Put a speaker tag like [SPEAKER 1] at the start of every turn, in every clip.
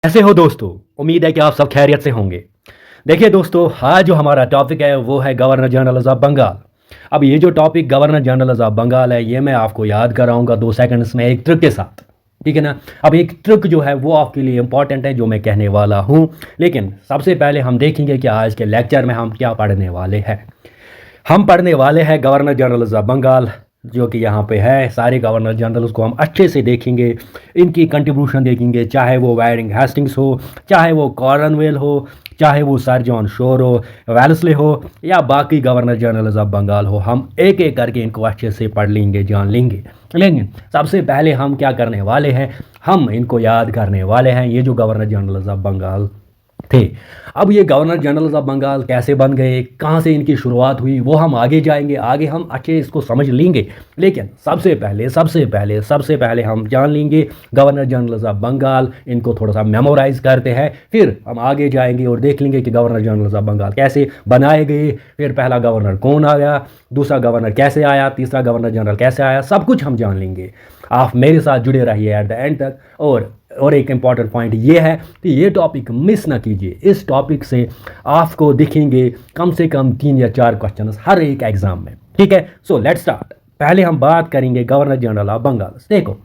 [SPEAKER 1] कैसे हो दोस्तों? उम्मीद है कि आप सब खैरियत से होंगे। देखिए दोस्तों, आज जो हमारा टॉपिक है वो है गवर्नर जनरल ऑफ बंगाल। अब ये जो topic governor general of Bengal है ये मैं आपको याद कराऊंगा 2 सेकंड्स में एक ट्रिक के साथ। ठीक है ना? अब एक ट्रिक जो है वो आपके लिए इंपॉर्टेंट है जो मैं कहने वाला हूँ। लेकिन सबसे पहले हम देखेंगे कि आज के लेक्चर में हम क्या पढ़ने वाले हैं। हम पढ़ने वाले हैं गवर्नर जनरल ऑफ बंगाल जो कि यहाँ पे है। सारे गवर्नर जनरल्स को हम अच्छे से देखेंगे, इनकी कंट्रीब्यूशन देखेंगे, चाहे वो वायरिंग हेस्टिंग्स हो, चाहे वो कॉर्नवेल हो, चाहे वो सर जॉन शोर हो, वेल्सले हो या बाकी गवर्नर जनरल्स ऑफ बंगाल हो। हम एक एक करके इनको अच्छे से पढ़ लेंगे, जान लेंगे। लेकिन सबसे पहले हम क्या करने वाले हैं, हम इनको याद करने वाले हैं, ये जो गवर्नर जनरल्स ऑफ बंगाल थे। अब ये गवर्नर जनरल ऑफ बंगाल कैसे बन गए, कहाँ से इनकी शुरुआत हुई, वो हम आगे जाएंगे, आगे हम अच्छे इसको समझ लेंगे। लेकिन सबसे पहले हम जान लेंगे गवर्नर जनरल ऑफ बंगाल, इनको थोड़ा सा मेमोराइज करते हैं, फिर हम आगे जाएंगे और देख लेंगे कि गवर्नर जनरल ऑफ बंगाल कैसे बनाए गए, फिर पहला गवर्नर कौन आ गया, दूसरा गवर्नर कैसे आया, तीसरा गवर्नर जनरल कैसे आया, सब कुछ हम जान लेंगे। आप मेरे साथ जुड़े रहिए एट द एंड तक। और एक इम्पॉर्टेंट पॉइंट ये है कि ये टॉपिक मिस ना कीजिए। इस टॉपिक से आपको दिखेंगे कम से कम 3 या 4 क्वेश्चन हर एक एग्जाम में। ठीक है, सो लेट्स स्टार्ट। पहले हम बात करेंगे गवर्नर जनरल ऑफ बंगाल। देखो,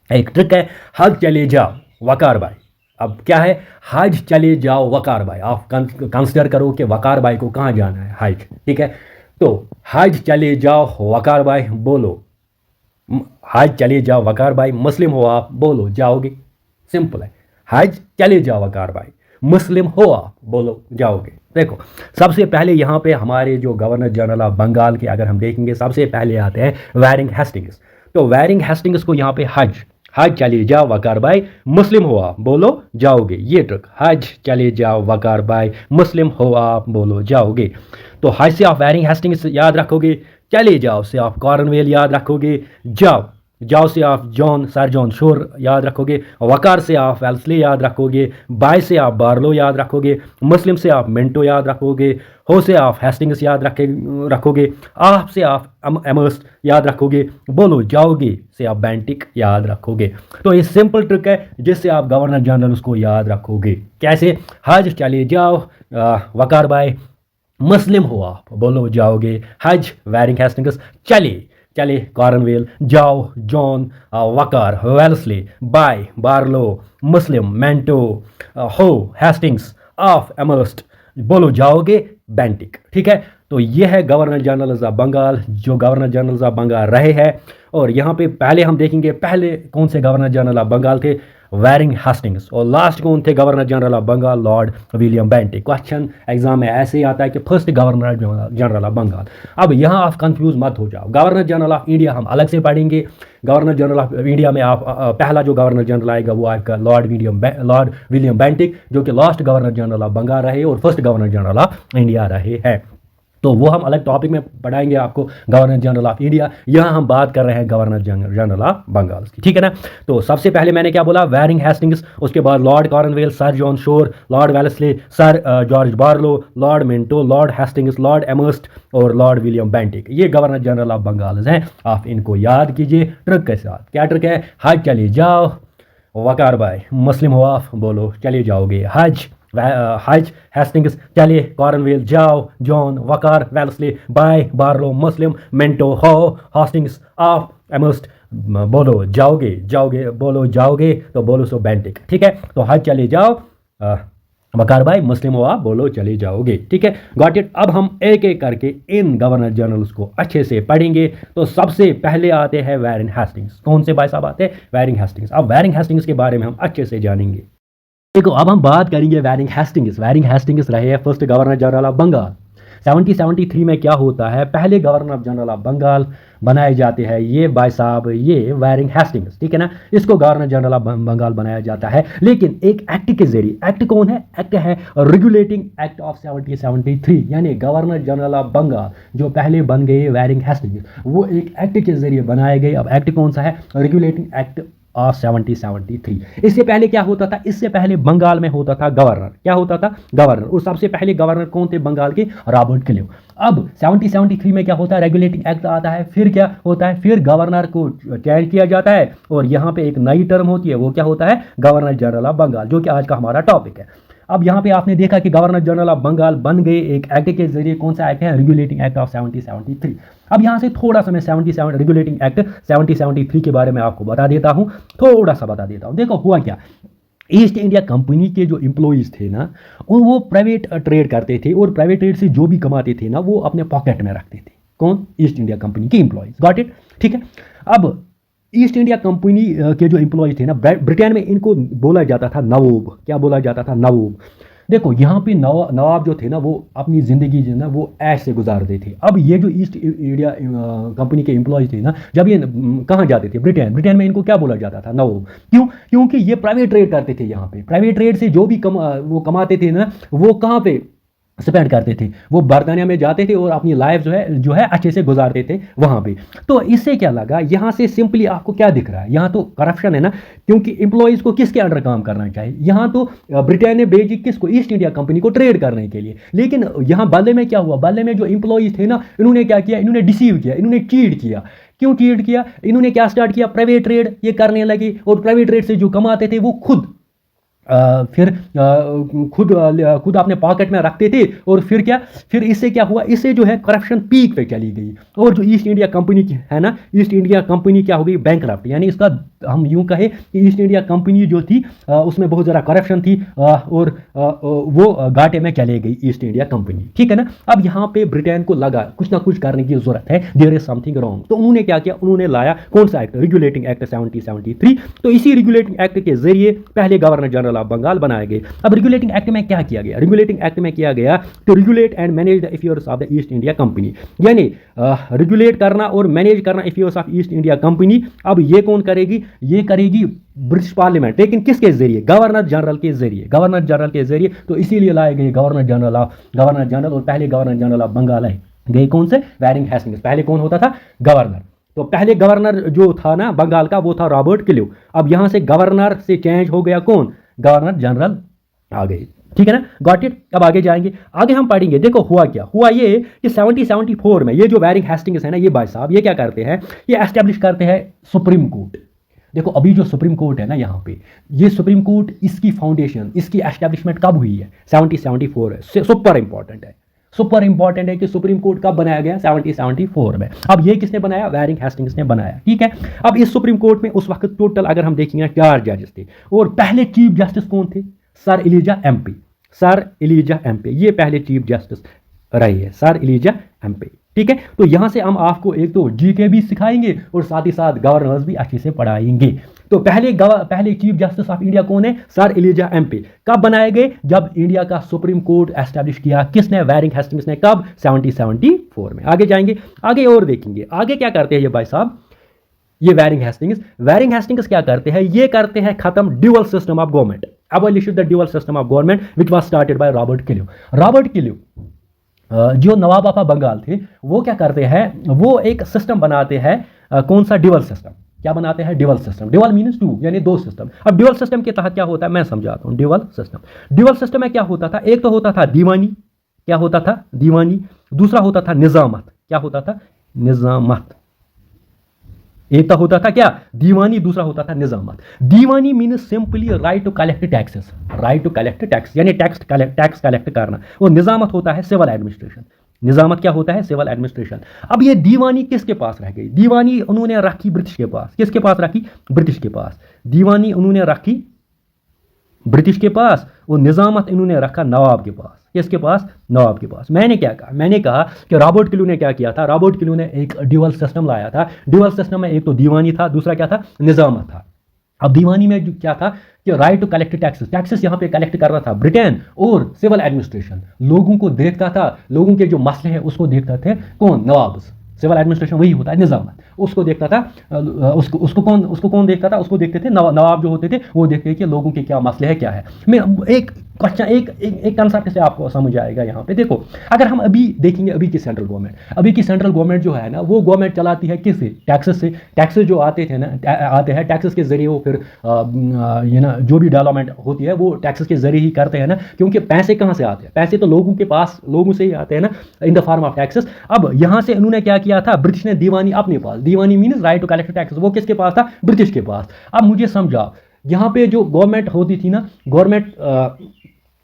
[SPEAKER 1] एक ट्रिक है, हज चले जाओ वकार भाई। अब क्या है, हज चले जाओ वकार भाई। आप कंसिडर करो कि वकार भाई को कहाँ जाना है, हज। ठीक है, तो हज चले जाओ वकार भाई बोलो, हज चले जाओ वकार भाई, मुस्लिम हो आप बोलो जाओगे। सिंपल है, हज चले जाओ वकार भाई, मुस्लिम हो आप बोलो जाओगे। देखो, सबसे पहले यहाँ पे हमारे जो गवर्नर जनरल ऑफ बंगाल के अगर हम देखेंगे, सबसे पहले आते हैं वायरिंग हेस्टिंग्स। तो वायरिंग हेस्टिंग्स को यहाँ पे हज चले जाओ वकार भाई, मुस्लिम हो आप बोलो जाओगे। ये ट्रिक, हज चले जाओ वकार भाई, मुस्लिम हो आप बोलो जाओगे। तो हज से आप वायरिंग हेस्टिंग्स याद रखोगे, चले जाओ से आप कॉर्नवेल याद रखोगे, जाओ से आप सर जॉन शोर याद रखोगे, वकार से आप वेल्सले याद रखोगे, बाय से आप बार्लो याद रखोगे, मुस्लिम से आप मिंटो याद रखोगे, हो से आप हेस्टिंग्स याद रखोगे, आप से आप एमर्स्ट याद रखोगे, बोलो जाओगे से आप बेंटिक याद रखोगे। तो ये सिंपल ट्रिक है जिससे आप गवर्नर जनरल उसको याद रखोगे। कैसे, हज चले जाओ वकार बाय, मुस्लिम हो आप बोलो जाओगे, हज वायरिंग हेस्टिंग्स चले कॉर्नवेल, जाओ जॉन वकार वेल्सले, बाय बार्लो, मुस्लिम मेंटो, हो हेस्टिंग्स, ऑफ एमर्स्ट बोलो जाओगे बेंटिक। ठीक है, तो ये है गवर्नर जनरल ऑफ बंगाल, जो गवर्नर जनरल ऑफ बंगाल रहे हैं। और यहाँ पे पहले हम देखेंगे पहले कौन से गवर्नर जनरल ऑफ बंगाल थे, वायरिंग हेस्टिंग्स। और लास्ट कौन थे governor general of Bengal, lord William Bentinck. Question exam में ऐसे ही आता है कि first governor general of Bengal. अब यहाँ आप कंफ्यूज मत हो जाओ, गवर्नर जनरल ऑफ इंडिया हम अलग से पढ़ेंगे। गवर्नर जनरल ऑफ इंडिया में आप पहला जो गवर्नर जनरल आएगा वो आपका लॉर्ड विलियम बेंटिक, जो कि last governor general of Bengal रहे और first governor general of India रहे हैं। तो वो हम अलग टॉपिक में पढ़ाएंगे आपको, गवर्नर जनरल ऑफ इंडिया। यहाँ हम बात कर रहे हैं गवर्नर जनरल ऑफ बंगाल की। ठीक है ना? तो सबसे पहले मैंने क्या बोला, वायरिंग हेस्टिंग्स, उसके बाद Lord Cornwallis, sir John Shore, Lord Wellesley, sir George Barlow, Lord Minto, Lord Hastings, Lord Amherst और लॉर्ड विलियम बेंटिक। ये गवर्नर जनरल ऑफ बंगाल हैं। आप इनको याद कीजिए ट्रिक के साथ। क्या ट्रिक है, हज चले जाओ वकार बाय, मुस्लिम हो आप बोलो चले जाओगे, हज हेस्टिंग्स चले कॉर्नवेल, जाओ जॉन वकार वेल्सले, बाय बार्लो, मुस्लिम मेंटो, हो हेस्टिंग्स, ऑफ एमर्स्ट बोलो जाओगे बोलो जाओगे, तो बोलो सो बेंटिक। ठीक है, तो हज चले जाओ वकार भाई, मुस्लिम हो आप बोलो चले जाओगे। ठीक है, गॉट इट। अब हम एक एक करके इन गवर्नर जनरल्स को अच्छे से पढ़ेंगे। तो सबसे पहले आते हैं वायरिंग हेस्टिंग्स। कौन से भाई साहब आते हैं, वायरिंग हेस्टिंग्स। अब वायरिंग हेस्टिंग्स के बारे में हम अच्छे से जानेंगे। देखो, अब हम बात करेंगे वायरिंग हेस्टिंग्स रहे हैं first governor general of Bengal. 1773 में क्या होता है, पहले गवर्नर जनरल ऑफ बंगाल बनाए जाते हैं ये भाई साहब, ये वायरिंग हेस्टिंग्स। ठीक है ना, इसको गवर्नर जनरल ऑफ बंगाल बनाया जाता है, लेकिन एक एक्ट के जरिए। एक्ट कौन है, एक्ट है रेगुलेटिंग एक्ट ऑफ 1773, यानी गवर्नर जनरल ऑफ बंगाल जो पहले बन गए वायरिंग हेस्टिंग्स, वो एक एक्ट के जरिए बनाए गए। अब एक्ट कौन सा है, रेगुलेटिंग एक्ट ऑफ 1773। इससे पहले क्या होता था? इससे पहले बंगाल में होता था गवर्नर। क्या होता था? गवर्नर। और सबसे पहले गवर्नर कौन थे बंगाल के? Robert Clive. अब 1773 में क्या होता है? रेगुलेटिंग एक्ट आता है। फिर क्या होता है? फिर गवर्नर को चेंज किया जाता है और यहाँ पे एक नई टर्म होती है, वो क्या होता है? गवर्नर जनरल ऑफ बंगाल, जो कि आज का हमारा टॉपिक है। अब यहाँ पे आपने देखा कि गवर्नर जनरल ऑफ बंगाल बन गए एक एक्ट के जरिए। कौन सा एक्ट है? Regulating act of 1773। अब यहाँ से थोड़ा सा मैं 77 रेगुलेटिंग एक्ट 1773 के बारे में आपको बता देता हूँ, थोड़ा सा बता देता हूँ। देखो हुआ क्या, ईस्ट इंडिया कंपनी के जो एम्प्लॉयज़ थे ना, वो प्राइवेट ट्रेड करते थे और प्राइवेट ट्रेड से जो भी कमाते थे ना, वो अपने पॉकेट में रखते थे। कौन? ईस्ट इंडिया कंपनी के एम्प्लॉयज़। Got it? ठीक है। अब ईस्ट इंडिया कंपनी के जो एम्प्लॉयज़ थे ना, ब्रिटेन में इनको बोला जाता था नवाब। क्या बोला जाता था? नवाब। देखो यहाँ पे नवाब जो थे ना, वो अपनी ज़िंदगी जो ना वो ऐश से गुजारते थे। अब ये जो ईस्ट इंडिया कंपनी के एम्प्लॉयज़ थे ना, जब ये कहाँ जाते थे? ब्रिटेन। ब्रिटेन में इनको क्या बोला जाता था? नवाब। क्यों? क्योंकि ये प्राइवेट ट्रेड करते थे। यहाँ पे प्राइवेट ट्रेड से जो भी वो कमाते थे ना, वो कहाँ पे स्पेंड करते थे? वो बर्तानिया में जाते थे और अपनी लाइफ जो है अच्छे से गुजारते थे वहाँ पे। तो इससे क्या लगा, यहाँ से सिंपली आपको क्या दिख रहा है? यहाँ तो करप्शन है ना, क्योंकि एम्प्लॉयज़ को किसके अंडर काम करना चाहिए? यहाँ तो ब्रिटेन ने भेजी किसको? ईस्ट इंडिया कंपनी को ट्रेड करने के लिए। लेकिन यहाँ बदले में क्या हुआ? बदले में जो एम्प्लॉयज़ थे ना, इन्होंने क्या किया? इन्होंने डिसीव किया, इन्होंने चीट किया। क्यों चीट किया? इन्होंने क्या स्टार्ट किया? प्राइवेट ट्रेड ये करने लगे और प्राइवेट ट्रेड से जो कमाते थे वो फिर खुद अपने पॉकेट में रखते थे। और फिर क्या? फिर इससे क्या हुआ? इससे जो है करप्शन पीक पे चली गई और जो ईस्ट इंडिया कंपनी की है ना, ईस्ट इंडिया कंपनी क्या हो गई? बैंकरप्ट। यानी इसका हम यूं कहे कि ईस्ट इंडिया कंपनी जो थी उसमें बहुत ज़्यादा करप्शन थी और वो घाटे में चले गई ईस्ट इंडिया कंपनी। ठीक है ना। अब यहाँ पे ब्रिटेन को लगा कुछ ना कुछ करने की जरूरत है, देयर इज समथिंग रॉन्ग। तो उन्होंने क्या किया? उन्होंने लाया कौन सा एक्ट? Regulating act 1773। तो इसी रेगुलेटिंग एक्ट के जरिए पहले गवर्नर जनरल ऑफ बंगाल बनाए गए। अब रेगुलेटिंग एक्ट में क्या किया गया? रेगुलेटिंग एक्ट में किया गया to regulate and manage the affairs of the East India Company. यानी रेगुलेट करना और मैनेज करना affairs of East India Company. अब ये कौन करेगी? ये करेगी ब्रिटिश पार्लियामेंट। लेकिन किसके जरिए? गवर्नर जनरल के जरिए। गवर्नर जनरल के जरिए। तो इसीलिए लाए गए गवर्नर जनरल। और पहले गवर्नर जनरल ऑफ बंगाल है गए कौन से? Warren Hastings. पहले कौन होता था? गवर्नर। तो पहले गवर्नर जो था ना बंगाल का, वो था रॉबर्ट क्लिव। अब यहां से गवर्नर से चेंज हो गया कौन? गवर्नर जनरल आ गए। ठीक है ना। Got it. अब आगे जाएंगे, आगे हम पढ़ेंगे। देखो हुआ क्या? हुआ ये कि 1774 में ये जो वेरिंग हेस्टिंग्स है ना, ये भाई साहब ये क्या करते हैं? ये एस्टेब्लिश करते हैं सुप्रीम कोर्ट। देखो अभी जो सुप्रीम कोर्ट है ना, यहाँ पे ये सुप्रीम कोर्ट, इसकी फाउंडेशन, इसकी एस्टेब्लिशमेंट कब हुई है? 1774 है। सुपर इंपॉर्टेंट है। सुपर इंपॉर्टेंट है कि सुप्रीम कोर्ट कब बनाया गया? 1774 में। अब ये किसने बनाया? वेरिंग हेस्टिंग्स ने बनाया। ठीक है। अब इस सुप्रीम कोर्ट में उस वक्त टोटल अगर हम देखेंगे 4 जजेस थे और पहले चीफ जस्टिस कौन थे? Sir Elijah Impey. Sir Elijah Impey ये पहले चीफ जस्टिस रहे हैं, सर एलिजा एमपी। ठीक है। तो यहां से हम आपको एक तो जीके भी सिखाएंगे और साथ ही साथ गवर्नर्स भी अच्छे से पढ़ाएंगे। तो पहले चीफ जस्टिस ऑफ इंडिया कौन है? Sir Elijah Impey. कब बनाए गए? जब इंडिया का सुप्रीम कोर्ट एस्टैब्लिश किया। किसने? वेरिंग हेस्टिंग्स ने। कब? 1774 में। आगे जाएंगे, आगे और देखेंगे आगे क्या करते हैं ये भाई साहब। ये वेरिंग हेस्टिंग्स क्या करते हैं? ये करते हैं खत्म dual system of government. abolish the dual system of government which was started by Robert Clive. Robert Clive जो नवाब ऑफ बंगाल थे, वो क्या करते हैं? वो एक सिस्टम बनाते हैं। कौन सा? Dual system. क्या बनाते हैं? Dual system. ड्यूअल मीन्स 2, यानी 2 सिस्टम। अब ड्यूअल सिस्टम के तहत क्या होता है मैं समझाता हूं। ड्यूअल सिस्टम में क्या होता था? एक तो होता था दीवानी। क्या होता था? दीवानी। दूसरा होता था निजामत। क्या होता था? निजामत। एक तो होता था क्या? दीवानी। दूसरा होता था निजामत। दीवानी means simply right to collect taxes. Right to collect tax यानी टैक्स कलेक्ट करना। और निजामत होता है सिविल एडमिनिस्ट्रेशन। निजामत क्या होता है? Civil administration. अब ये दीवानी किसके पास रह गई? दीवानी उन्होंने रखी ब्रिटिश के पास। किसके पास रखी? ब्रिटिश के पास। दीवानी उन्होंने रखी ब्रिटिश के पास और निजामत इन्होंने रखा नवाब के पास। किसके पास? नवाब के पास। मैंने क्या कहा? मैंने कहा कि रॉबर्ट क्लिव ने क्या किया था? रॉबर्ट क्लिव ने एक ड्यूअल सिस्टम लाया था। ड्यूअल सिस्टम में एक तो दीवानी था, दूसरा क्या था? निजामत था। अब दीवानी में जो क्या था कि राइट टू कलेक्ट टैक्सेस यहाँ पे कलेक्ट कर रहा था ब्रिटेन। और सिविल एडमिनिस्ट्रेशन लोगों को देखता था, लोगों के जो मसले हैं उसको देखता थे कौन? नवाब। सिविल एडमिनिस्ट्रेशन वही होता है निजामत, उसको देखता था। उसको कौन देखता था? उसको देखते थे नवाब जो होते थे, वो देखते थे कि लोगों के क्या मसले हैं क्या है। मैं एक क्वेश्चन एक कंसेप्ट से आपको समझ आएगा यहाँ पे। देखो अगर हम अभी देखेंगे अभी की सेंट्रल गवर्नमेंट जो है ना, वो गवर्नमेंट चलाती है किससे? टैक्सेस से। टैक्सेस जो आते हैं टैक्सेस के जरिए वो फिर ये ना जो भी डेवलपमेंट होती है वो टैक्सेस के जरिए ही करते हैं ना, क्योंकि पैसे कहाँ से आते हैं? पैसे तो लोगों के पास, लोगों से ही आते हैं ना, in the form of taxes. अब यहाँ से इन्होंने क्या किया था, ब्रिटिश ने दीवानी अपने पास, दीवानी means right to collect taxes, वो किसके पास था? ब्रिटिश के पास। अब मुझे समझाओ, यहाँ पे जो गवर्नमेंट होती थी ना, गवर्नमेंट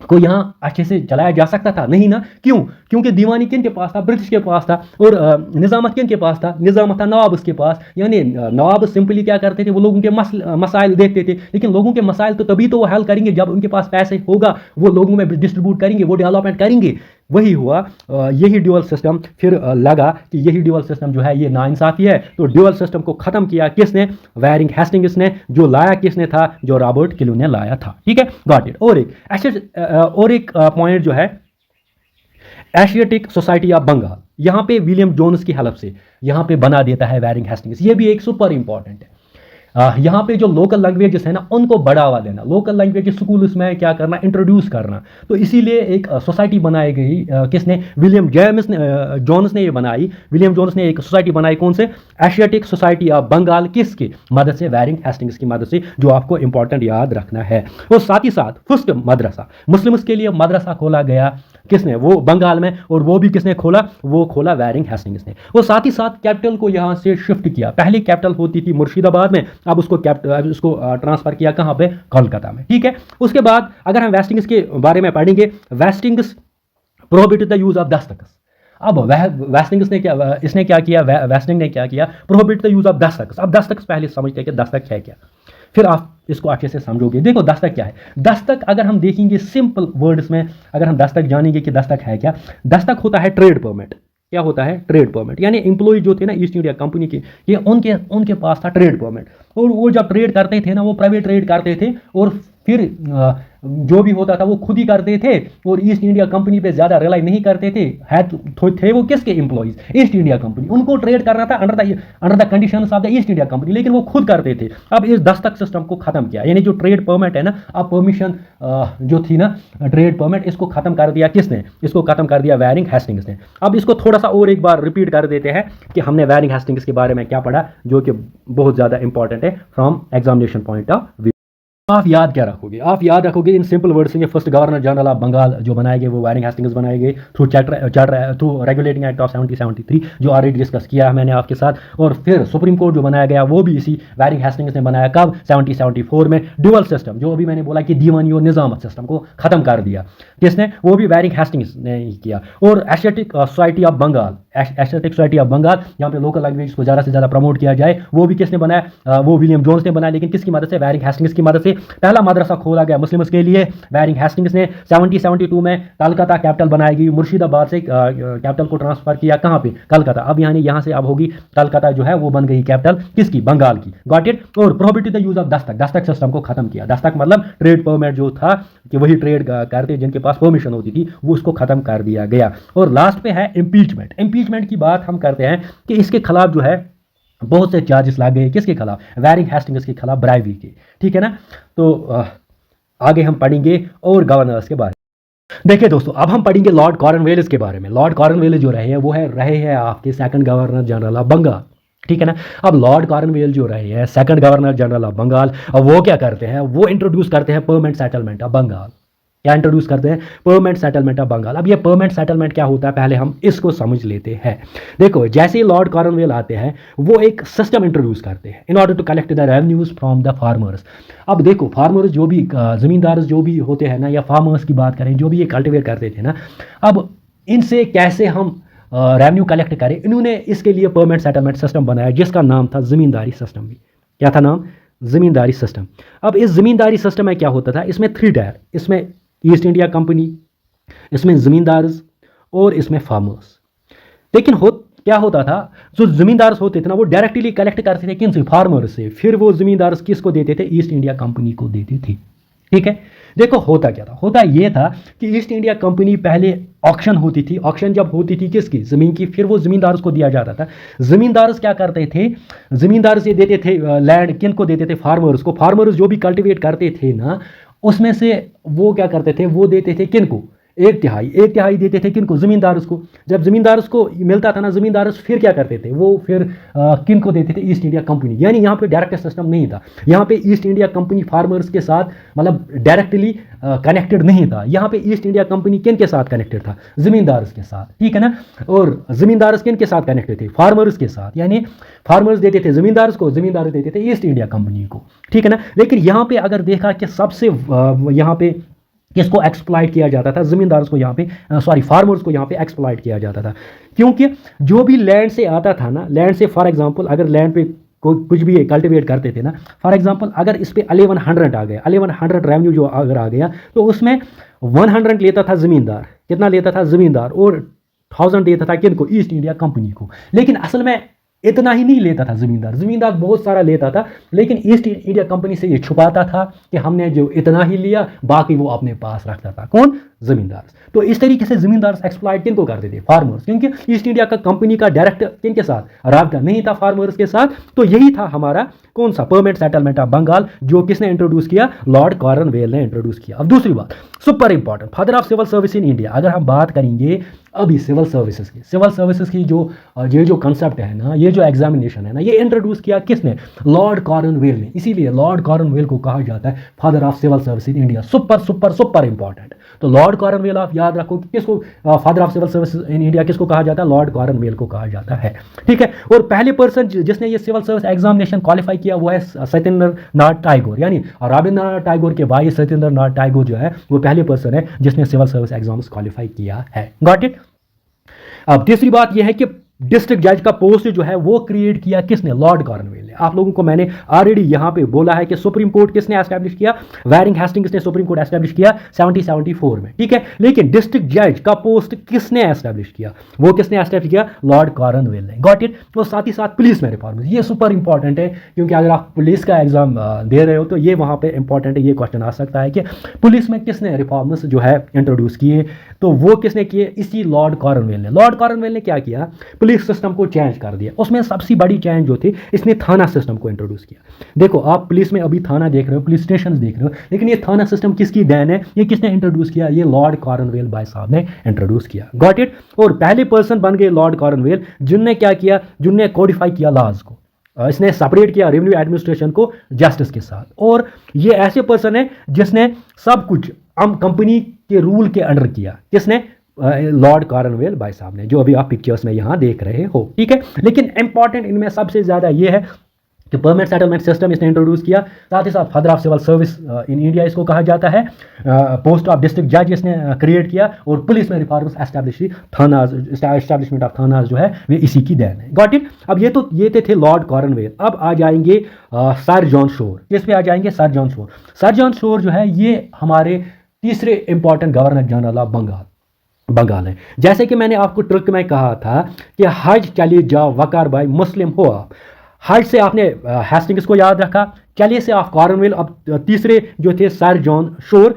[SPEAKER 1] को यहाँ अच्छे से चलाया जा सकता था? नहीं ना। क्यों? क्योंकि दीवानी किन के पास था? ब्रिटिश के पास था। और निजामत किन के पास था? निजामत था नवाब के पास। यानी नवाब सिंपली क्या करते थे, वो लोगों के मसाइल देखते थे, लेकिन लोगों के मसाइल तो तभी तो वो हल करेंगे जब उनके पास पैसे होगा, वो लोगों में डिस्ट्रीब्यूट करेंगे, वो डेवलपमेंट करेंगे। वही हुआ, यही ड्यूअल सिस्टम फिर लगा कि यही ड्यूअल सिस्टम जो है ये नाइंसाफ़ी है, तो ड्यूअल सिस्टम को ख़त्म किया किसने? वायरिंग हेस्टिंग्स ने। जो लाया किसने था? जो रॉबर्ट क्लू ने लाया था। ठीक है, गॉट इट। और एक पॉइंट जो है, एशियाटिक सोसाइटी ऑफ बंगाल, यहाँ पे विलियम जोन्स की हेल्प से यहाँ पे बना देता है वायरिंग हेस्टिंग्स। ये भी एक सुपर इंपॉर्टेंट है। यहाँ पे जो लोकल लैंग्वेजेस है ना, उनको बढ़ावा देना, लोकल लैंग्वेज स्कूल में क्या करना, इंट्रोड्यूस करना। तो इसीलिए एक सोसाइटी बनाई गई, किसने? विलियम जोन्स ने ये बनाई। विलियम जोन्स ने एक सोसाइटी बनाई, कौन से? Asiatic Society of Bengal. किसकी मदद से? वायरिंग हेस्टिंग्स की मदद से, जो आपको इंपॉर्टेंट याद रखना है। और साथ ही साथ फर्स्ट मदरसा, मुस्लिम्स के लिए मदरसा खोला गया किसने? वो बंगाल में। और वो भी किसने खोला? वो खोला वायरिंग हेस्टिंग्स ने। और साथ ही साथ कैपिटल को यहाँ से शिफ्ट किया। पहले कैपिटल होती थी मुर्शिदाबाद में, अब उसको ट्रांसफर किया कहाँ पे? कोलकाता में। ठीक है, उसके बाद अगर हम वेस्टिंग्स के बारे में पढ़ेंगे, वेस्टिंग्स प्रोहिबिटेड द यूज ऑफ दस्तखत। अब वेस्टिंग्स ने क्या, इसने क्या किया, वेस्टिंग ने क्या किया? प्रोहिबिट द यूज ऑफ दस्तखत। अब दस्तखत पहले समझते हैं कि दस्तक है क्या, फिर आप इसको अच्छे से समझोगे। देखो दस्तक क्या है? दस्तक अगर हम देखेंगे सिंपल वर्ड्स में, अगर हम दस्तक जानेंगे कि दस्तक है क्या, दस्तक होता है ट्रेड परमिट। क्या होता है? Trade permit. यानी एम्प्लॉय जो थे ना ईस्ट इंडिया कंपनी के, ये उनके पास था ट्रेड परमिट। और वो जब ट्रेड करते थे ना, वो प्राइवेट ट्रेड करते थे, और फिर जो भी होता था वो खुद ही करते थे, और ईस्ट इंडिया कंपनी पे ज़्यादा रिलाई नहीं करते थे। थे वो किसके एम्प्लॉइज? East India company. उनको ट्रेड करना था under the conditions of the East India company, लेकिन वो खुद करते थे। अब इस दस्तक सिस्टम को खत्म किया, यानी जो ट्रेड परमिट है ना, अब परमिशन जो थी ना, ट्रेड परमिट, इसको खत्म कर दिया किसने? इसको खत्म कर दिया वायरिंग हेस्टिंग्स ने। अब इसको थोड़ा सा और एक बार रिपीट कर देते हैं कि हमने वायरिंग हेस्टिंग्स के बारे में क्या पढ़ा, जो कि बहुत ज़्यादा इंपॉर्टेंट है from examination point of view. आप याद क्या रखोगे? आप याद रखोगे इन सिंपल वर्ड्स में, first governor general of Bengal जो बनाए गए वो वायरिंग हेस्टिंग्स बनाए गए थ्रू रेगुलेटिंग एक्ट ऑफ 1773, जो ऑलरेडी डिस्कस किया है मैंने आपके साथ। और फिर सुप्रीम कोर्ट जो बनाया गया वो भी इसी वायरिंग हेस्टिंग्स ने बनाया। कब? 1774 में। ड्यूअल सिस्टम, जो अभी मैंने बोला कि दीवानी और निजामत सिस्टम को खत्म कर दिया किसने? वो भी वायरिंग हेस्टिंग्स ने ही किया। और Asiatic Society of Bengal, Asiatic Society of Bengal, यहाँ पे लोकल लैंग्वेज को ज़्यादा से ज़्यादा प्रमोट किया जाए, वो भी किसने बनाया? वो विलियम जोन्स ने बनाया, लेकिन किसकी मदद से? वायरिंग हेस्टिंग्स की मदद से। पहला मदरसा खोला गया मुस्लिम्स के लिए वायरिंग हेस्टिंग्स ने। 1772 में कलकत्ता कैपिटल बनाई गई, मुर्शिदाबाद से कैपिटल को ट्रांसफर किया कहाँ पे? कलकत्ता। अब यानी यहाँ से अब होगी कलकत्ता जो है वो बन गई कैपिटल किसकी? बंगाल की। Got it. और prohibited the use of Dastak, Dastak system को खत्म किया। दस्तक मतलब ट्रेड परमिट जो था, कि वही ट्रेड करते जिनके पास परमिशन होती थी, वो उसको खत्म कर दिया गया। और लास्ट पे है इम्पीचमेंट। इम्पीचमेंट की बात हम करते हैं कि इसके खिलाफ जो है बहुत से चार्जेस लाए गए। किसके खिलाफ? वायरिंग हेस्टिंग्स के खिलाफ, ब्राइवरी के। ठीक है ना। तो आगे हम पढ़ेंगे और गवर्नर्स के बारे में। देखिए दोस्तों, अब हम पढ़ेंगे लॉर्ड कॉर्नवेलिस के बारे में। लॉर्ड कॉर्नवेलिस जो रहे हैं आपके second governor general of Bengal. ठीक है ना। अब लॉर्ड कॉर्नवेलिस जो रहे हैं second governor general of Bengal, अब वो क्या करते हैं? वो इंट्रोड्यूस करते हैं परमानेंट सेटलमेंट ऑफ बंगाल। क्या इंट्रोड्यूस करते हैं? Permanent settlement of Bengal. अब ये परमानेंट सेटलमेंट क्या होता है, पहले हम इसको समझ लेते हैं। देखो, जैसे ही लॉर्ड कॉर्नवेल आते हैं, वो एक सिस्टम इंट्रोड्यूस करते हैं in order to collect the revenues from the farmers. अब देखो, फार्मर्स जो भी ज़मींदार जो भी होते हैं ना, या फार्मर्स की बात करें, जो भी ये कल्टिवेट करते थे ना, अब इनसे कैसे हम रेवेन्यू कलेक्ट करें, इन्होंने इसके लिए परमानेंट सेटलमेंट सिस्टम बनाया, जिसका नाम था ज़मींदारी सिस्टम। भी क्या था नाम? ज़मींदारी सिस्टम। अब इस ज़मींदारी सिस्टम में क्या होता था? इसमें 3 टायर, इसमें ईस्ट इंडिया कंपनी, इसमें ज़मींदार और इसमें फार्मर्स। लेकिन क्या होता था, जो ज़मींदार होते थे ना, वो डायरेक्टली कलेक्ट करते थे किन से? फार्मर्स से। फिर वो ज़मींदार किसको देते थे? ईस्ट इंडिया कंपनी को देते थे। ठीक है। देखो होता क्या था, होता ये था कि ईस्ट इंडिया कंपनी पहले ऑक्शन होती थी। ऑक्शन जब होती थी किसकी? ज़मीन की। फिर वो ज़मींदार को दिया जाता था। ज़मींदार क्या करते थे? ज़मींदार से देते थे लैंड, किन को देते थे? फार्मर्स को। फार्मर्स जो भी कल्टिवेट करते थे ना, उसमें से वो क्या करते थे, वो देते थे किनको, एक तिहाई देते थे किनको, ज़मींदार को। जब ज़मींदार को मिलता था ना, ज़मींदार फिर क्या करते थे, वो फिर किनको देते थे, ईस्ट इंडिया कंपनी। यानी यहाँ पे डायरेक्ट सिस्टम नहीं था, यहाँ पे ईस्ट इंडिया कंपनी फार्मर्स के साथ मतलब डायरेक्टली कनेक्टेड नहीं था। यहाँ पे ईस्ट इंडिया कंपनी किन के साथ कनेक्टेड था, ज़मींदार के साथ, ठीक है ना। और ज़मींदार किन के साथ कनेक्टेड थे, फार्मर्स के साथ। यानी फार्मर्स देते थे ज़मींदार को, ज़मींदार देते थे ईस्ट इंडिया कंपनी को, ठीक है ना। लेकिन यहाँ पे अगर देखा कि सबसे यहाँ पे किसको एक्सप्लॉइट किया जाता था, ज़मींदार को यहाँ पे फार्मर्स को यहाँ पे एक्सप्लॉइट किया जाता था। क्योंकि जो भी लैंड से आता था ना, लैंड से फॉर एग्जांपल अगर लैंड पे कुछ भी कल्टीवेट करते थे ना, फॉर एग्जांपल अगर इस पे 1100 आ गया, 1100 रेवेन्यू जो अगर आ गया, तो उसमें 100 लेता था ज़मींदार। कितना लेता था ज़मींदार, और 1000 देता था किनको, ईस्ट इंडिया कंपनी को। लेकिन असल में इतना ही नहीं लेता था ज़मींदार बहुत सारा लेता था, लेकिन ईस्ट इंडिया कंपनी से ये छुपाता था कि हमने जो इतना ही लिया, बाकी वो अपने पास रखता था। कौन, ज़मींदार। तो इस तरीके से ज़मींदार एक्सप्लॉइट किनको करते थे, फार्मर्स। क्योंकि ईस्ट इंडिया का कंपनी का डायरेक्ट किनके साथ राब्ता नहीं था, फार्मर्स के साथ। तो यही था हमारा कौन सा, परमानेंट सेटलमेंट ऑफ बंगाल, जो किसने इंट्रोड्यूस किया, लॉर्ड कॉर्नवेल ने इंट्रोड्यूस किया। अब दूसरी बात super important, father of civil service in India. अगर हम बात करेंगे अभी सिविल सर्विसेज की जो कंसेप्ट है ना, ये जो एग्जामिनेशन है ना, ये इंट्रोड्यूस किया किसने, लॉर्ड कॉर्नवेल ने। इसीलिए लॉर्ड कॉर्नवेल को कहा जाता है father of civil service in India. Super super super important. तो लॉर्ड कॉर्नवेल आप याद रखो कि किसको father of civil service in India किसको कहा जाता है, लॉर्ड कॉर्नवेल को कहा जाता है, ठीक है। और पहले पर्सन जिसने ये सिविल सर्विस एग्जामिनेशन क्वालिफाई किया वो है सत्येंद्र नाथ टैगोर। यानी रविंद्रनाथ टैगोर के भाई सत्येंद्र नाथ टैगोर जो है वो पहले पर्सन है जिसने सिविल सर्विस एग्जाम्स क्वालिफाई किया है। Got it. अब तीसरी बात यह है कि डिस्ट्रिक्ट जज का पोस्ट जो है वो क्रिएट किया किसने, लॉर्ड कॉर्नवेल ने। आप लोगों को मैंने ऑलरेडी यहां पे बोला है कि सुप्रीम कोर्ट किसने एस्टैब्लिश किया, वैरिंग हेस्टिंग्स ने सुप्रीम कोर्ट एस्टैब्लिश किया 1774 में, ठीक है। लेकिन डिस्ट्रिक्ट जज का पोस्ट किसने एस्टैब्लिश किया, वो किसने एस्टैब्लिश किया, लॉर्ड कॉर्नवेल ने। Got it. तो साथ ही साथ पुलिस में रिफॉर्म्स, ये सुपर इंपॉर्टेंट है, क्योंकि अगर आप पुलिस का एग्जाम दे रहे हो तो ये वहां पे इंपॉर्टेंट है। ये क्वेश्चन आ सकता है कि पुलिस में किसने रिफॉर्म्स जो है इंट्रोड्यूस किए, तो वो किसने किए, इसी लॉर्ड कॉर्नवेल ने। लॉर्ड कॉर्नवेल ने क्या किया, पुलिस सिस्टम को चेंज कर दिया। उसमें सबसे बड़ी चेंज जो थी, इसने थाना सिस्टम को इंट्रोड्यूस किया। देखो आप पुलिस में अभी थाना देख रहे हो, पुलिस स्टेशन देख रहे हो, लेकिन ये थाना सिस्टम किसकी देन है, ये किसने इंट्रोड्यूस किया, ये लॉर्ड कॉर्नवेल भाई साहब ने इंट्रोड्यूस किया। Got it. और पहले पर्सन बन गए लॉर्ड कॉर्नवेल जिनने क्या किया, जिनने कोडिफाई किया लॉज को। इसने सेपरेट किया रेवेन्यू एडमिनिस्ट्रेशन को जस्टिस के साथ। और ये ऐसे पर्सन है जिसने सब कुछ कंपनी के रूल के अंडर किया। किसने, लॉर्ड कॉर्नवेल भाई साहब ने, जो अभी आप पिक्चर्स में यहां देख रहे हो, ठीक है। लेकिन इंपॉर्टेंट इनमें सबसे ज्यादा ये है कि परमानेंट सेटलमेंट सिस्टम इसने इंट्रोड्यूस किया। साथ ही साथ father of civil service in India इसको कहा जाता है। पोस्ट ऑफ डिस्ट्रिक्ट जज इसने क्रिएट किया। और पुलिस में रिफॉर्म्स एस्टैब्लिश, थानाज, एस्टैब्लिशमेंट ऑफ थानाज जो है वे इसी की देन है। Got it. अब ये थे लॉर्ड कॉर्नवेल। अब आ जाएंगे सर जॉन शोर। किस पे आ जाएंगे, sir John Shore. Sir John Shore जो है ये हमारे तीसरे important governor general of Bengal है। जैसे कि मैंने आपको ट्रिक में कहा था कि हज चलिए जाओ वकार भाई मुस्लिम हो आप। हज से आपने हेस्टिंग्स को याद रखा, चलिए से आप कॉर्नवेल। अब तीसरे जो थे सर जॉन शोर,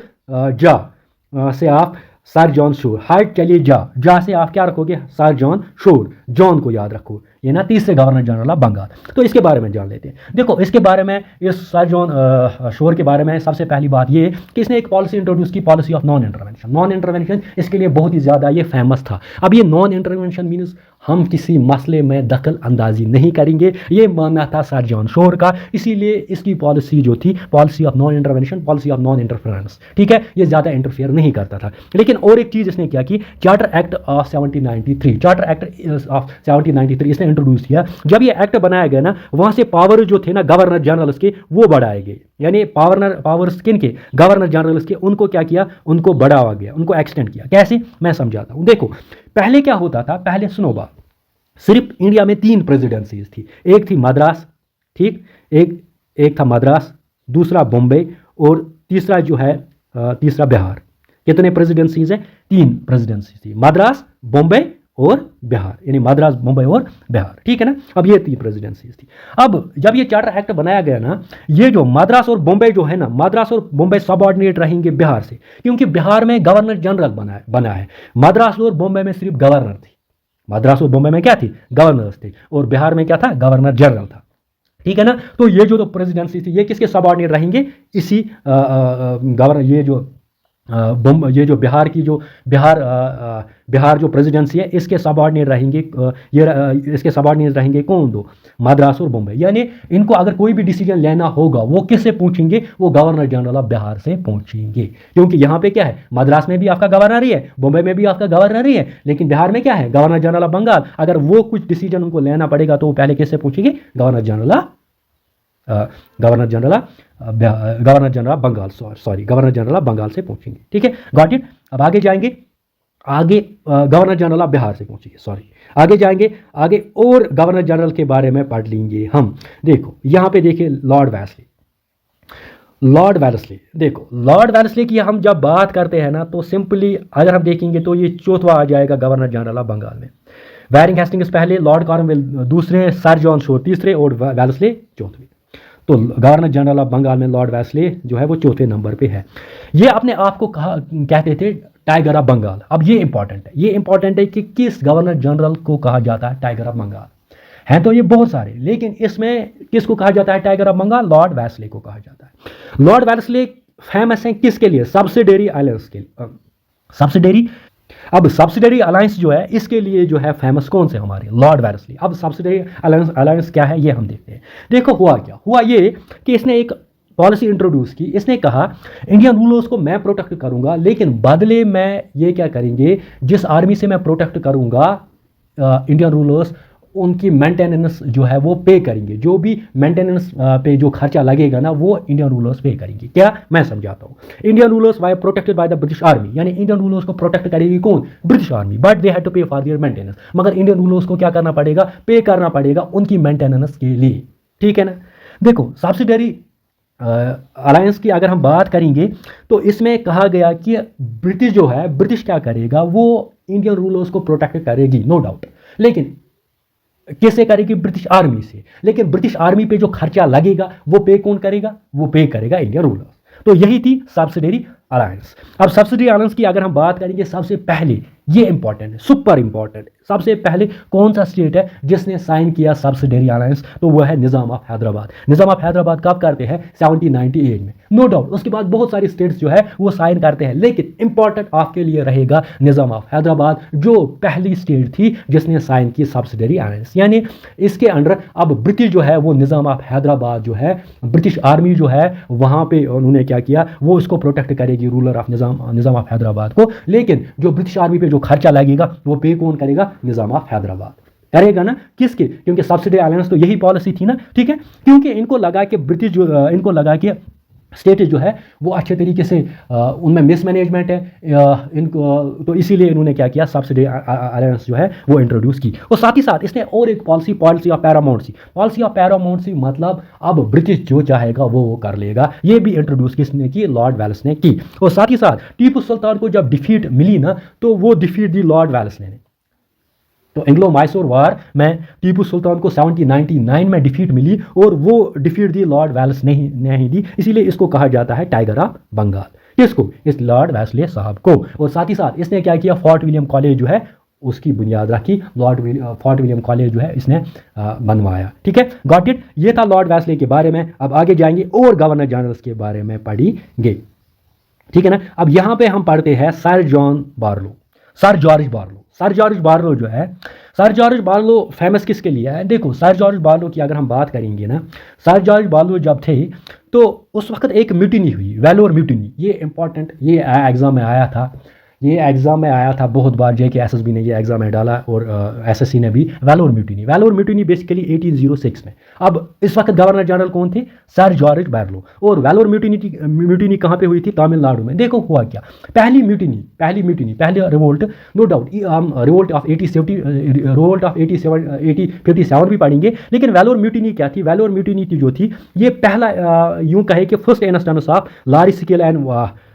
[SPEAKER 1] से आप सर जॉन शोर। हज चलिए जा से आप क्या रखोगे, सर जॉन शोर, जॉन को याद रखो। ये ना तीसरे गवर्नर जनरल ऑफ बंगाल। तो इसके बारे में जान लेते हैं। देखो इसके बारे में, इस सर जॉन शोर के बारे में सबसे पहली बात ये कि इसने एक पॉलिसी इंट्रोड्यूस की, पॉलिसी ऑफ नॉन इंटरवेंशन। इसके लिए बहुत ही ज़्यादा ये फेमस था। अब ये नॉन इंटरवेंशन मीन्स हम किसी मसले में दखल अंदाजी नहीं करेंगे, ये मानना था सर जॉन शोर का। इसीलिए इसकी पॉलिसी जो थी, policy of non intervention, policy of non interference, ठीक है। ये ज़्यादा इंटरफेयर नहीं करता था। लेकिन और एक चीज़ इसने क्या की, charter act of 1793, charter act of 1793 इसने इंट्रोड्यूस किया। जब ये एक्ट बनाया गया ना, वहाँ से पावर जो थे ना गवर्नर जनरल्स के, वो बढ़ाए गए। यानी पावर्स किन के, गवर्नर जनरल्स के, उनको क्या किया, उनको बढ़ावा गया, उनको एक्सटेंड किया। कैसे, मैं समझाता हूँ। देखो पहले क्या होता था, पहले सुनो बात, सिर्फ इंडिया में 3 प्रेसिडेंसीज थी। एक थी मद्रास, ठीक, एक था मद्रास, दूसरा बॉम्बे, और तीसरा जो है तीसरा बिहार। कितने प्रेसिडेंसीज हैं, 3 प्रेसिडेंसी थी, मद्रास, बॉम्बे और बिहार। यानी मद्रास, बॉम्बे और बिहार, ठीक है ना। अब ये 3 प्रेसिडेंसीज थी। अब जब ये चार्टर एक्ट बनाया गया ना, ये जो मद्रास और बॉम्बे जो है ना, मद्रास और बॉम्बे सबऑर्डिनेट रहेंगे बिहार से, क्योंकि बिहार में गवर्नर जनरल बना है। मद्रास और बॉम्बे में सिर्फ गवर्नर थी। मद्रास और बॉम्बे में क्या थी, गवर्नर्स थे, और बिहार में क्या था, गवर्नर जनरल था, ठीक है ना। तो ये जो तो प्रेसिडेंसी थी ये किसके सबऑर्डिनेट रहेंगे, इसी गवर्नर, ये जो बिहार की जो बिहार जो प्रेसिडेंसी है इसके सबऑर्डिनेट रहेंगे। इसके सबऑर्डिनेट रहेंगे कौन, दो, मद्रास और बम्बई। यानी इनको अगर कोई भी डिसीजन लेना होगा वो किससे पूछेंगे, वो गवर्नर जनरल ऑफ बिहार से पूछेंगे। क्योंकि यहाँ पे क्या है, मद्रास में भी आपका गवर्नर ही है, बम्बई में भी आपका गवर्नर ही है, लेकिन बिहार में क्या है, गवर्नर जनरल ऑफ बंगाल। अगर वो कुछ डिसीजन उनको लेना पड़ेगा तो वो पहले किससे पूछेंगे, governor general Bengal, sorry governor general of Bengal से पूछेंगे। ठीक है, गॉट इट। अब आगे जाएंगे, आगे गवर्नर जनरल ऑफ बिहार से पूछेंगे, सॉरी आगे जाएंगे, आगे और गवर्नर जनरल के बारे में पढ़ लेंगे हम। देखो यहाँ पे देखिए लॉर्ड वेल्लेस्ली, देखो लॉर्ड वेल्लेस्ली की हम जब बात करते हैं ना तो सिंपली अगर हम देखेंगे तो ये चौथा आ जाएगा गवर्नर जनरल ऑफ बंगाल में। वैरिंग हेस्टिंग्स पहले, लॉर्ड कॉर्नवेल दूसरे, सर जॉन शोर तीसरे और वेल्लेस्ली चौथे। तो गवर्नर जनरल ऑफ बंगाल में लॉर्ड वेल्लेस्ली जो है वो चौथे नंबर पे है। ये अपने आप को कहते थे टाइगर ऑफ बंगाल। अब ये इंपॉर्टेंट है कि किस गवर्नर जनरल को कहा जाता है टाइगर ऑफ बंगाल। हैं तो ये बहुत सारे, लेकिन इसमें किसको कहा जाता है टाइगर ऑफ बंगाल, लॉर्ड वेल्लेस्ली को कहा जाता है। लॉर्ड वेल्लेस्ली फेमस है किसके लिए, सब्सिडरी अलायंस के लिए। अब सब्सिडरी अलायंस जो है इसके लिए जो है फेमस कौन से, हमारे लॉर्ड वेल्लेस्ली। अब सब्सिडरी अलायंस क्या है ये हम देखते हैं। देखो हुआ ये कि इसने एक पॉलिसी इंट्रोड्यूस की। इसने कहा इंडियन रूलर्स को मैं प्रोटेक्ट करूंगा, लेकिन बदले में ये क्या करेंगे, जिस आर्मी से मैं प्रोटेक्ट करूंगा इंडियन रूलर्स, उनकी मेंटेनेंस जो है वो पे करेंगे। जो भी मेंटेनेंस पे जो खर्चा लगेगा ना वो इंडियन रूलर्स पे करेंगे। क्या, मैं समझाता हूँ। Indian rulers why protected by the British army, यानी इंडियन रूलर्स को प्रोटेक्ट करेगी कौन, British army, but they had to pay for their maintenance. मगर इंडियन रूलर्स को क्या करना पड़ेगा, पे करना पड़ेगा उनकी मेंटेनेंस के लिए। ठीक है ना। देखो सब्सिडरी अलायंस की अगर हम बात करेंगे तो इसमें कहा गया कि ब्रिटिश जो है, ब्रिटिश क्या करेगा, वो इंडियन रूलर्स को प्रोटेक्ट करेगी नो डाउट, लेकिन किससे करेगी, ब्रिटिश आर्मी से। लेकिन ब्रिटिश आर्मी पे जो खर्चा लगेगा वो पे कौन करेगा, वो पे करेगा इंडियन रूलर्स। तो यही थी सब्सिडरी अलायंस। अब सब्सिडरी अलायंस की अगर हम बात करेंगे, सबसे पहले ये इंपॉर्टेंट है, सुपर इंपॉर्टेंट, सबसे पहले कौन सा स्टेट है जिसने साइन किया सब्सिडरी अलायंस, तो वो है निज़ाम ऑफ हैदराबाद। निज़ाम ऑफ हैदराबाद कब करते हैं, 1798 में, नो डाउट। उसके बाद बहुत सारी स्टेट्स जो है वो साइन करते हैं, लेकिन इंपॉर्टेंट आपके लिए रहेगा निज़ाम ऑफ हैदराबाद, जो पहली स्टेट थी जिसने साइन की सब्सिडरी अलायंस। यानी इसके अंडर अब ब्रिटिश जो है वो निज़ाम ऑफ हैदराबाद जो है, ब्रिटिश आर्मी जो है वहाँ पे उन्होंने क्या किया, वो इसको प्रोटेक्ट करेगी, ruler of Nizam of Hyderabad को। लेकिन जो ब्रिटिश आर्मी पे जो खर्चा लगेगा वो पे कौन करेगा, निज़ाम ऑफ हैदराबाद करेगा ना। किसके, क्योंकि सब्सिडरी अलायंस तो यही पॉलिसी थी ना। ठीक है, क्योंकि इनको लगा कि ब्रिटिश जो, इनको लगा कि स्टेट जो है वो अच्छे तरीके से उनमें मिसमैनेजमेंट है इनको, तो इसीलिए इन्होंने क्या किया, सब्सिडरी अलायंस जो है वो इंट्रोड्यूस की। और साथ ही साथ इसने और एक पॉलिसी ऑफ पैरामाउंसी, मतलब अब ब्रिटिश जो चाहेगा वो कर लेगा। ये भी इंट्रोड्यूस किसने की, लॉर्ड वेल्लेस्ली ने की। और साथ ही साथ टीपू सुल्तान को जब डिफीट मिली ना, तो वो डिफीट दी लॉर्ड वेल्लेस्ली ने। तो एंग्लो मैसूर वार में टीपू सुल्तान को 1799 में डिफीट मिली, और वो डिफीट दी लॉर्ड वेल्लेस्ली ने ही दी, इसीलिए इसको कहा जाता है टाइगर ऑफ बंगाल। किसको, इस लॉर्ड वेल्लेस्ली साहब को। और साथ ही साथ इसने क्या किया, फोर्ट विलियम कॉलेज जो है उसकी बुनियाद रखी, फोर्ट विलियम कॉलेज जो है इसने बनवाया। ठीक है, गॉट इट। ये था लॉर्ड वेल्लेस्ली के बारे में। अब आगे जाएंगे और गवर्नर जनरल्स के बारे में पढ़ेंगे। ठीक है ना। अब यहाँ पे हम पढ़ते हैं सर जॉर्ज बार्लो जो है, सर जॉर्ज बार्लो फेमस किसके लिए है। देखो सर जॉर्ज बार्लो की अगर हम बात करेंगे ना, सर जॉर्ज बार्लो जब थे तो उस वक्त एक म्यूटिनी हुई, वेलोर म्यूटिनी। ये इंपॉर्टेंट, ये एग्ज़ाम में आया था, बहुत बार JKSSB ने ये एग्जाम में डाला, और SSC ने भी। वेलोर म्यूटिनी बेसिकली 1806 में। अब इस वक्त गवर्नर जनरल कौन थे, सर जॉर्ज बार्लो। और वेलोर म्यूटिनी कहाँ पे हुई थी, तमिलनाडु में। देखो हुआ क्या, पहली revolt, no doubt revolt of 1857 भी पढ़ेंगे। लेकिन वेलोर म्यूटिनी क्या थी, वेलोर म्यूटिनी जो थी ये पहला यूं कहे कि first instance of large scale and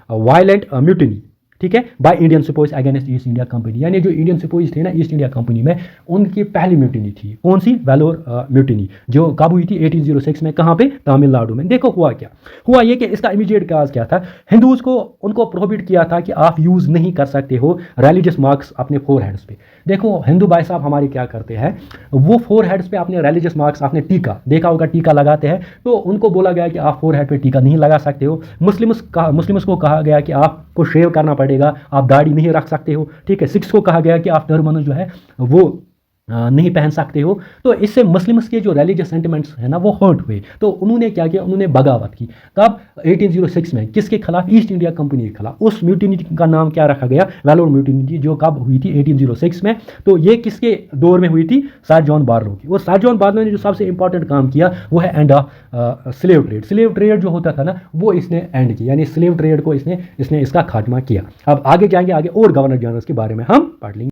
[SPEAKER 1] violent mutiny ठीक है, by Indian sepoys against East India Company, यानी जो इंडियन सिपोज थे ना ईस्ट इंडिया कंपनी में, उनकी पहली म्यूटिनी थी। कौन सी? वेलोर म्यूटिनी, जो कब हुई थी? 1806 में। कहाँ पे? तमिलनाडु में। देखो हुआ क्या, हुआ ये कि इसका इमीडिएट काज क्या था, हिंदूज को उनको प्रोहिबिट किया था कि आप यूज़ नहीं कर सकते हो रिलीजियस मार्क्स अपने फोर हेड्स पे। देखो हिंदू भाई साहब हमारे क्या करते हैं, वो फोर हेड्स पे अपने रिलीजियस मार्क्स, आपने टीका देखा होगा, टीका लगाते हैं, तो उनको बोला गया कि आप फोर हेड पे टीका नहीं लगा सकते हो। मुस्लिम्स को कहा गया कि आपको शेव करना पड़ेगा, आप दाढ़ी नहीं रख सकते हो, ठीक है। सिक्स को कहा गया कि आप टर्बन जो है वो नहीं पहन सकते हो। तो इससे मुस्लिम्स के जो रिलीजियस सेंटिमेंट्स है ना वो हर्ट हुए। तो उन्होंने क्या किया, उन्होंने बगावत की। कब? 1806 में। किसके खिलाफ? ईस्ट इंडिया कंपनी के खिलाफ। उस म्यूटिनी का नाम क्या रखा गया? वेलोर म्यूटिनी, जो कब हुई थी? 1806 में। तो ये किसके दौर में हुई थी? सर जॉन बार्लो की। और सर जॉन बार्लो ने जो सबसे इंपॉर्टेंट काम किया वो है end of slave trade. Slave trade जो होता था ना वो इसने एंड किया, यानी स्लेव ट्रेड को इसने इसका खात्मा किया। अब आगे जाएंगे, आगे और गवर्नर जनरल्स के बारे में हम पढ़ लेंगे।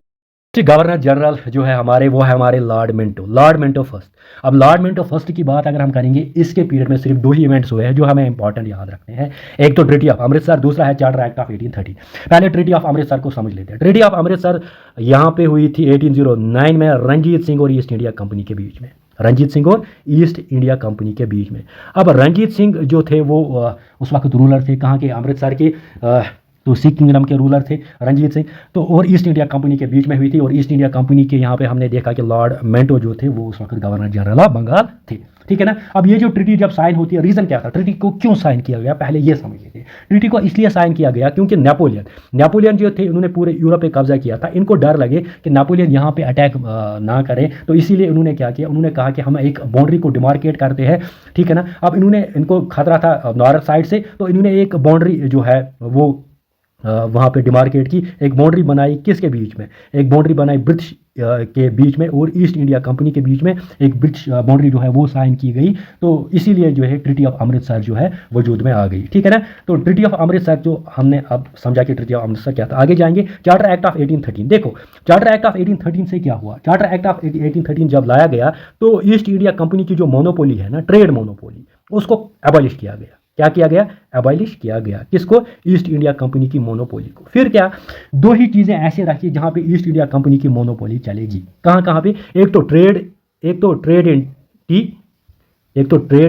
[SPEAKER 1] गवर्नर जनरल जो है हमारे, वो है हमारे Lord Minto, Lord Minto first. अब लॉर्ड मिंटो फर्स्ट की बात अगर हम करेंगे, इसके पीरियड में सिर्फ दो ही इवेंट्स हुए हैं जो हमें इंपॉर्टेंट याद रखने हैं। एक तो ट्रीटी ऑफ अमृतसर, दूसरा है चार्टर एक्ट ऑफ 1830। पहले ट्रीटी ऑफ अमृतसर को समझ लेते हैं। ट्रीटी ऑफ अमृतसर यहाँ पे हुई थी 1809 में, रंजीत सिंह और ईस्ट इंडिया कंपनी के बीच में। रंजीत सिंह और ईस्ट इंडिया कंपनी के बीच में। अब रंजीत सिंह जो थे वो उस वक्त रूलर थे, कहाँ के? अमृतसर के। तो सिख किंगडम के रूलर थे रंजीत सिंह। तो और ईस्ट इंडिया कंपनी के बीच में हुई थी। और ईस्ट इंडिया कंपनी के यहाँ पे हमने देखा कि लॉर्ड मिंटो जो थे वो उस वक्त गवर्नर जनरल ऑफ बंगाल थे, ठीक है ना। अब ये जो ट्रीटी जब साइन होती है, रीज़न क्या था, ट्रीटी को क्यों साइन किया गया, पहले ये समझ लेते हैं। ट्रीटी को इसलिए साइन किया गया क्योंकि नेपोलियन जो थे उन्होंने पूरे यूरोप पे कब्जा किया था। इनको डर लगे कि नेपोलियन यहाँ पे अटैक ना करें, तो इसीलिए उन्होंने क्या किया, उन्होंने कहा कि हम एक बाउंड्री को डिमार्केट करते हैं, ठीक है ना। अब इनको खतरा था नॉर्थ साइड से, तो इन्होंने एक बाउंड्री जो है वो वहाँ पे डिमार्केट की, एक बाउंड्री बनाई। किसके बीच में? एक बाउंड्री बनाई ब्रिटिश के बीच में और ईस्ट इंडिया कंपनी के बीच में एक ब्रिटिश बाउंड्री जो है वो साइन की गई। तो इसीलिए जो है ट्रीटी ऑफ अमृतसर जो है वजूद में आ गई, ठीक है ना। तो ट्रीटी ऑफ अमृतसर जो हमने अब समझा कि ट्रीटी ऑफ अमृतसर क्या था। आगे जाएंगे, चार्टर एक्ट ऑफ 1813। देखो चार्टर एक्ट ऑफ 1813 से क्या हुआ, चार्टर एक्ट ऑफ 1813 जब लाया गया तो ईस्ट इंडिया कंपनी की जो मोनोपोली है ना, ट्रेड मोनोपोली, उसको एबॉलिश किया गया। क्या किया गया? एबॉलिश किया गया। किसको? ईस्ट इंडिया कंपनी की मोनोपोली को। फिर क्या, दो ही चीज़ें ऐसे रखी जहां पे ईस्ट इंडिया कंपनी की मोनोपोली चलेगी। कहां पे? एक तो ट्रेड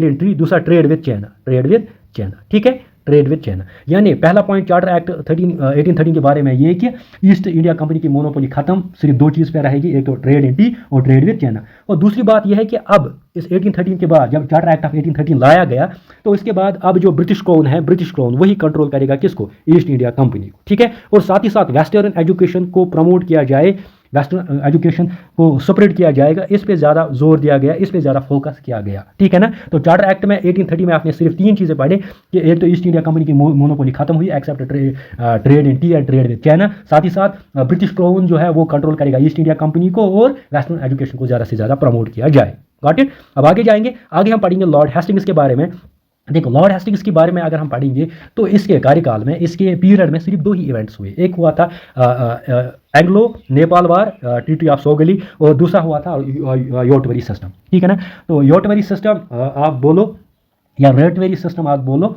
[SPEAKER 1] इन टी, दूसरा ट्रेड विद चाइना, ठीक है, ट्रेड विद चाइना। यानी पहला पॉइंट चार्टर एक्ट 1813 के बारे में ये कि ईस्ट इंडिया कंपनी की मोनोपोली खत्म, सिर्फ दो चीज़ पे रहेगी, एक तो ट्रेड इन टी और ट्रेड विद चाइना। और दूसरी बात यह है कि अब इस 1813 के बाद जब चार्टर एक्ट ऑफ 1813 लाया गया तो इसके बाद अब जो ब्रिटिश क्राउन वही कंट्रोल करेगा किसको? ईस्ट इंडिया कंपनी को, ठीक है। और साथ ही साथ वेस्टर्न एजुकेशन को प्रमोट किया जाए, वेस्टर्न एजुकेशन को स्प्रेड किया जाएगा, इस पे ज़्यादा जोर दिया गया, इस पे ज़्यादा फोकस किया गया, ठीक है ना। तो चार्टर एक्ट में 1830 में आपने सिर्फ तीन चीज़ें पढ़े कि एक तो ईस्ट इंडिया कंपनी की मोनोपोली खत्म हुई except trade in tea and trade with China, साथ ही साथ ब्रिटिश क्राउन जो है वो कंट्रोल करेगा ईस्ट इंडिया कंपनी को और वेस्टर्न एजुकेशन को ज़्यादा से ज़्यादा प्रमोट किया जाए। Got it. अब आगे जाएंगे, आगे हम पढ़ेंगे लॉर्ड हेस्टिंग्स के बारे में। देखो लॉर्ड हेस्टिंग्स के बारे में अगर हम पढ़ेंगे तो इसके कार्यकाल में, इसके पीरियड में सिर्फ दो ही इवेंट्स हुए। एक हुआ था Anglo Nepal war, treaty of Sugauli, और दूसरा हुआ था योटवेरी सिस्टम, ठीक है ना। तो योटवेरी सिस्टम आप बोलो या रेटवेरी सिस्टम आप बोलो,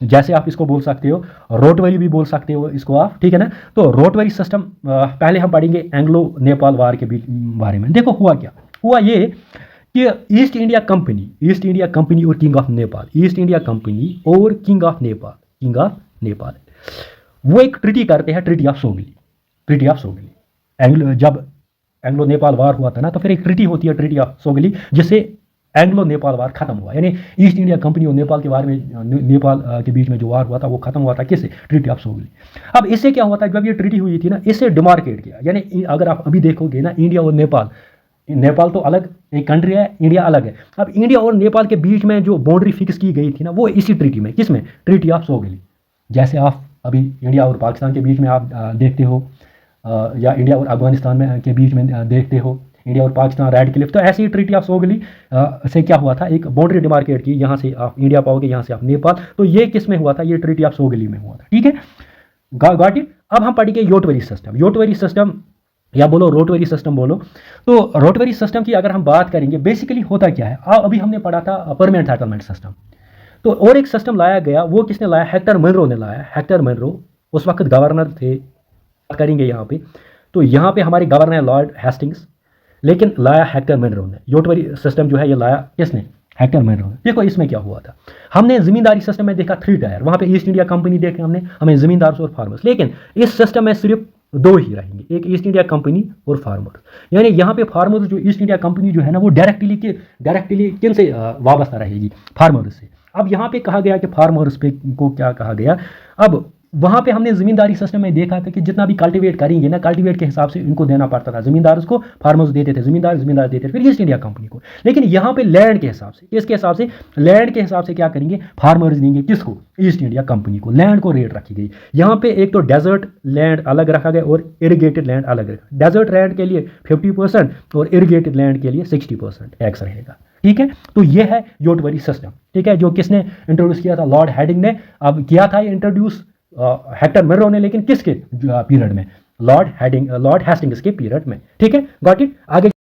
[SPEAKER 1] जैसे आप इसको बोल सकते हो, रोटवेरी भी बोल सकते हो इसको आप, ठीक है ना। तो रोटवेरी सिस्टम पहले हम पढ़ेंगे एंग्लो नेपाल वार के बारे में। देखो हुआ क्या, हुआ ये कि ईस्ट इंडिया कंपनी और king of Nepal, east India company और किंग ऑफ नेपाल वो एक ट्रीटी करते हैं, ट्रीटी ऑफ सोगली। जब एंग्लो नेपाल वार हुआ था ना, तो फिर एक ट्रीटी होती है, ट्रीटी ऑफ सोगली, जिससे एंग्लो नेपाल वार खत्म हुआ। यानी ईस्ट इंडिया कंपनी और नेपाल के बारे में, नेपाल के बीच में जो वार हुआ था वो खत्म हुआ था किससे? Treaty of Sugauli. अब इससे क्या हुआ था, जब ये ट्रीटी हुई थी ना, इससे डिमार्केट किया। यानी अगर आप अभी देखोगे ना, इंडिया और नेपाल तो अलग एक कंट्री है, इंडिया अलग है। अब इंडिया और नेपाल के बीच में जो बाउंड्री फिक्स की गई थी ना, वो इसी ट्रीटी में, किसमें? Treaty of Sugauli. जैसे आप अभी इंडिया और पाकिस्तान के बीच में आप देखते हो, या इंडिया और अफगानिस्तान में के बीच में देखते हो, इंडिया और पाकिस्तान रेड क्लिफ। तो ऐसी ही ट्रीटी ऑफ सोगली से क्या हुआ था, एक बाउंड्री डिमार्केट की, यहाँ से आप इंडिया पाओगे, यहाँ से आप नेपाल। तो ये किस में हुआ था? ये ट्रीटी ऑफ सोगली में हुआ था, ठीक है। Got it. अब हम पढ़ेंगे योटवेरी सिस्टम या बोलो रोटवेरी सिस्टम बोलो। तो रोटवेरी सिस्टम की अगर हम बात करेंगे, बेसिकली होता क्या है, अभी हमने पढ़ा था परमानेंट सेटलमेंट सिस्टम। तो और एक सिस्टम लाया गया, वो किसने लाया? हेक्टर मनरो ने लाया। हेक्टर मनरो उस वक्त गवर्नर थे, बात करेंगे यहाँ पे। तो यहाँ पे हमारे गवर्नर है लॉर्ड हेस्टिंग्स, लेकिन लाया हेक्टर मनरो ने। योटवरी सिस्टम जो है ये लाया किसने? हेक्टर मनरो ने। देखो इसमें क्या हुआ था, हमने ज़मींदारी सिस्टम में देखा 3 टायर, वहाँ पे ईस्ट इंडिया कंपनी देखे हमने, हमें ज़मींदार और फार्मर्स, लेकिन इस सिस्टम में सिर्फ 2 ही रहेंगे, एक ईस्ट इंडिया कंपनी और फार्मर्स। यानी यहाँ पे फार्मर्स जो ईस्ट इंडिया कंपनी जो है ना वो डायरेक्टली किन से वाबस्ता रहेगी? फार्मर्स से। अब यहाँ पे कहा गया कि फार्मर्स पे को क्या कहा गया, अब वहाँ पे हमने ज़मींदारी सिस्टम में देखा था कि जितना भी कल्टीवेट करेंगे ना, कल्टीवेट के हिसाब से इनको देना पड़ता था, ज़मींदार को फार्मर्स देते थे, ज़मींदार देते थे फिर ईस्ट इंडिया कंपनी को। लेकिन यहाँ पे लैंड के हिसाब से, इसके हिसाब से लैंड के हिसाब से क्या करेंगे, फार्मर्स देंगे किसको? ईस्ट इंडिया कंपनी को। लैंड को रेट रखी गई यहाँ पे, एक तो डेजर्ट लैंड अलग रखा गया और इरीगेटेड लैंड अलग रखा। डेजर्ट लैंड के लिए 50% और इरीगेटेड लैंड के लिए 60% टैक्स रहेगा। ठीक है, तो ये है योटवरी सिस्टम। ठीक है, जो किसने इंट्रोड्यूस किया था? लॉर्ड हेडिंग ने। अब किया था ये इंट्रोड्यूस हेक्टर मनरो ने, लेकिन किसके पीरियड में? लॉर्ड हेस्टिंग्स के पीरियड में। ठीक है, गॉट इट। आगे